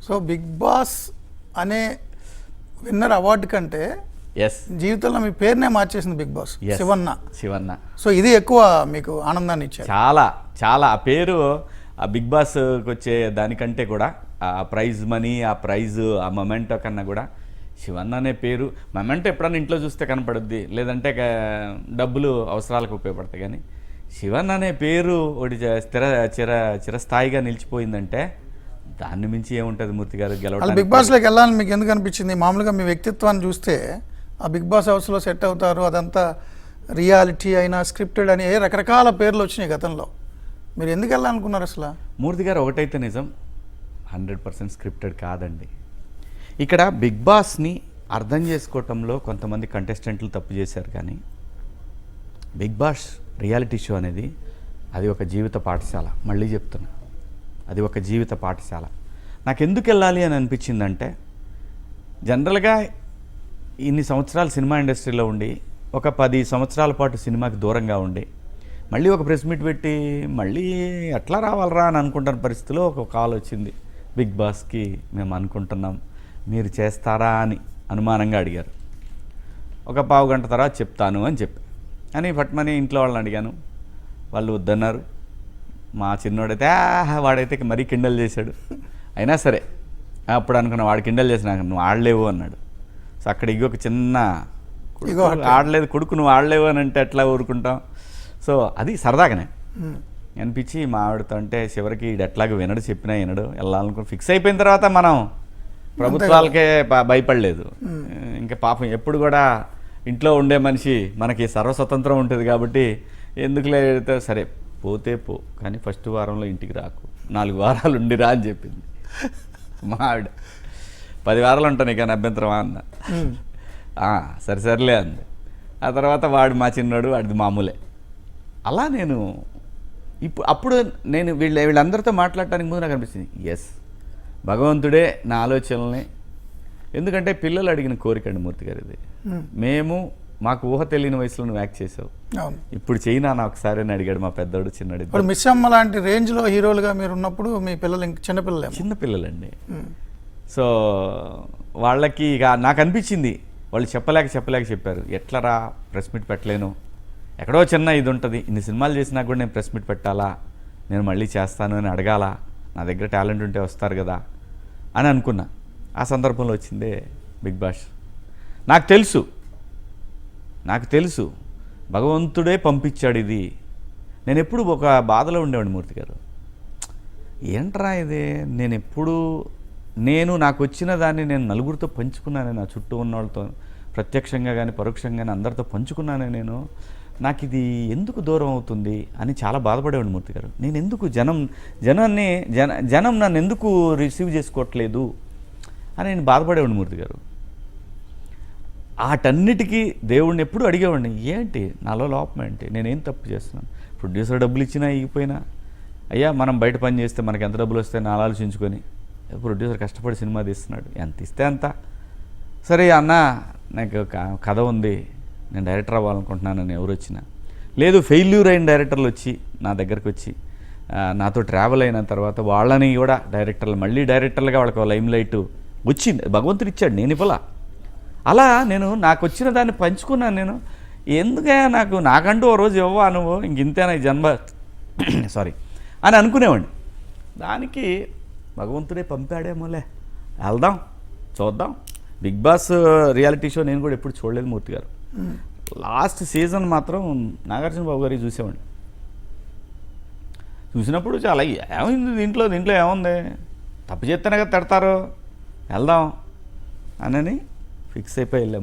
So big boss అనే winner award కంటే జీవితంలో మీ పేరునే మార్చేసింది బిగ్ బాస్ శివన్న. సో ఇది ఎక్కువ మీకు ఆనందాన్ని ఇచ్చారు. చాలా చాలా ఆ పేరు ఆ బిగ్ బాస్కి వచ్చే దానికంటే కూడా ఆ ప్రైజ్ మనీ, ఆ ప్రైజ్, ఆ మొమెంటో కన్నా కూడా శివన్న అనే పేరు. మొమెంటో ఎప్పుడన్నా ఇంట్లో చూస్తే కనపడుద్ది, లేదంటే డబ్బులు అవసరాలకు ఉపయోగపడతాయి. కానీ శివన్న అనే పేరు ఒకటి చిరస్థాయిగా నిలిచిపోయిందంటే దాన్ని మించి ఏముంటుంది మూర్తి గారు గెలవడం. బిగ్ బాస్లోకి వెళ్ళాలని మీకు ఎందుకు అనిపించింది? మామూలుగా మీ వ్యక్తిత్వాన్ని చూస్తే ఆ బిగ్ బాస్ హౌస్లో సెట్ అవుతారు, అదంతా రియాలిటీ అయినా స్క్రిప్టెడ్ అని రకరకాల పేర్లు వచ్చినాయి గతంలో. మీరు ఎందుకు వెళ్ళాలనుకున్నారు అసలు? మూర్తి గారు ఒకటైతే నిజం, 100% స్క్రిప్టెడ్ కాదండి. ఇక్కడ బిగ్ బాస్ని అర్థం చేసుకోవటంలో కొంతమంది కంటెస్టెంట్లు తప్పు చేశారు. కానీ బిగ్ బాస్ రియాలిటీ షో అనేది అది ఒక జీవిత పాఠశాల. మళ్ళీ చెప్తున్నా, అది ఒక జీవిత పాఠశాల. నాకు ఎందుకు వెళ్ళాలి అని అనిపించిందంటే, జనరల్గా ఇన్ని సంవత్సరాలు సినిమా ఇండస్ట్రీలో ఉండి ఒక 10 సంవత్సరాల పాటు సినిమాకి దూరంగా ఉండి మళ్ళీ ఒక ప్రెస్ మీట్ పెట్టి మళ్ళీ ఎట్లా రావాలరా అని అనుకుంటున్న పరిస్థితిలో ఒక కాల్ వచ్చింది. బిగ్ బాస్కి మేము అనుకుంటున్నాం, మీరు చేస్తారా అని అనుమానంగా అడిగారు. ఒక పావు గంట తర్వాత చెప్తాను అని చెప్పి అని పట్మని ఇంట్లో వాళ్ళని అడిగాను. వాళ్ళు వద్దన్నారు. మా చిన్నోడైతే వాడైతే మరీ కిండల్ చేశాడు. అయినా సరే అప్పుడు అనుకున్నా, వాడు కిండల్ చేసినాక నువ్వు ఆడలేవు అన్నాడు. సో అక్కడ ఒక చిన్న ఆడలేదు కొడుకు, నువ్వు ఆడలేవు అని అంటే ఎట్లా ఊరుకుంటాం. సో అది సరదాగానే అనిపించి మా ఆవిడతో అంటే చివరికి ఎట్లాగో వినడు, చెప్పినా వినడు, వెళ్ళాలనుకుని ఫిక్స్ అయిపోయిన తర్వాత మనం ప్రభుత్వాలకే భయపడలేదు. ఇంకా పాపం ఎప్పుడు కూడా ఇంట్లో ఉండే మనిషి మనకి సర్వస్వతంత్రం ఉంటుంది కాబట్టి ఎందుకు లేదు, సరే పోతే పో కానీ ఫస్ట్ వారంలో ఇంటికి రాకు, 4 వారాలు ఉండిరా అని చెప్పింది మా ఆవిడ. 10 వారాలు ఉంటాను ఇక అభ్యంతరమా అన్న. సరిలే అంది. ఆ తర్వాత వాడు మా చిన్నోడు, వాడిది మామూలే. అలా నేను అప్పుడు నేను వీళ్ళందరితో మాట్లాడటానికి ముందు నాకు అనిపిస్తుంది, ఎస్ భగవంతుడే నా ఆలోచనల్ని, ఎందుకంటే పిల్లలు అడిగిన కోరిక అండి మూర్తి గారు ఇది. మాకు ఊహ తెలియని వయసులో నువ్వు యాక్ట్ చేసావు, ఇప్పుడు చైనా నా ఒకసారి అని అడిగాడు మా పెద్దోడు చిన్నడు. ఇప్పుడు మిస్ అమ్మ లాంటి రేంజ్లో హీరోలుగా మీరు ఉన్నప్పుడు మీ పిల్లలు చిన్నపిల్లలండి. సో వాళ్ళకి ఇక నాకు అనిపించింది, వాళ్ళు చెప్పలేక చెప్పారు, ఎట్లరా ప్రెస్ మీట్ పెట్టలేను, ఎక్కడో చిన్న ఇది ఉంటుంది, ఇన్ని సినిమాలు చేసినా కూడా నేను ప్రెస్ మీట్ పెట్టాలా, నేను మళ్ళీ చేస్తాను అని అడగాల, నా దగ్గర టాలెంట్ ఉంటే వస్తారు కదా అని అనుకున్నా. ఆ సందర్భంలో వచ్చిందే బిగ్ బాస్. నాకు తెలుసు భగవంతుడే పంపించాడు ఇది. నేను ఎప్పుడు ఒక బాధలో ఉండేవాడిని మూర్తి గారు, ఏంట్రా ఇది, నాకు వచ్చిన దాన్ని నేను నలుగురితో పంచుకున్నాను, నా చుట్టూ ఉన్న వాళ్ళతో ప్రత్యక్షంగా కానీ పరోక్షంగా కానీ అందరితో పంచుకున్నాను. నాకు ఇది ఎందుకు దూరం అవుతుంది అని చాలా బాధపడేవాడిని మూర్తి గారు. నేను ఎందుకు జనం నన్ను ఎందుకు రిసీవ్ చేసుకోవట్లేదు అని నేను బాధపడేవాడిని మూర్తి గారు. వాటన్నిటికీ దేవుడిని ఎప్పుడు అడిగేవాడిని, ఏంటి నాలో లోపం ఏంటి, నేనేం తప్పు చేస్తున్నాను, ప్రొడ్యూసర్ డబ్బులు ఇచ్చినా ఇగిపోయినా, అయ్యా మనం బయట పని చేస్తే మనకి ఎంత డబ్బులు వస్తాయని ఆలోచించుకొని, ప్రొడ్యూసర్ కష్టపడి సినిమా తీస్తున్నాడు, ఎంత ఇస్తే అంత, సరే అన్న నాకు కథ ఉంది, నేను డైరెక్టర్ అవ్వాలనుకుంటున్నానని ఎవరు వచ్చినా, లేదు ఫెయిల్యూర్ అయిన డైరెక్టర్లు వచ్చి నా దగ్గరకు వచ్చి నాతో ట్రావెల్ అయిన తర్వాత వాళ్ళని కూడా మళ్ళీ డైరెక్టర్లుగా వాళ్ళకి లైమ్ లైట్ వచ్చింది, భగవంతుడు ఇచ్చాడు, నేను ఇవ్వాల. అలా నాకు వచ్చిన దాన్ని పంచుకున్నాను. నేను ఎందుకయ్యా నాకంటూ ఓ రోజు ఇవ్వవా నువ్వు, ఇంతేనా ఈ జన్మ అని అనుకునేవాడిని. దానికి భగవంతుడే పంపాడేమోలే, వెళ్దాం చూద్దాం. బిగ్ బాస్ రియాలిటీ షో నేను కూడా ఎప్పుడు చూడలేదు మూర్తి గారు. లాస్ట్ సీజన్ మాత్రం నాగార్జున బాబు గారికి చూసేవాడిని. చూసినప్పుడు చాలా ఏమైంది దీంట్లో ఏముంది, తప్పు చేస్తేనే కదా తిడతారు, వెళ్దాం అని ఫిక్స్ అయిపోయి వెళ్ళాము.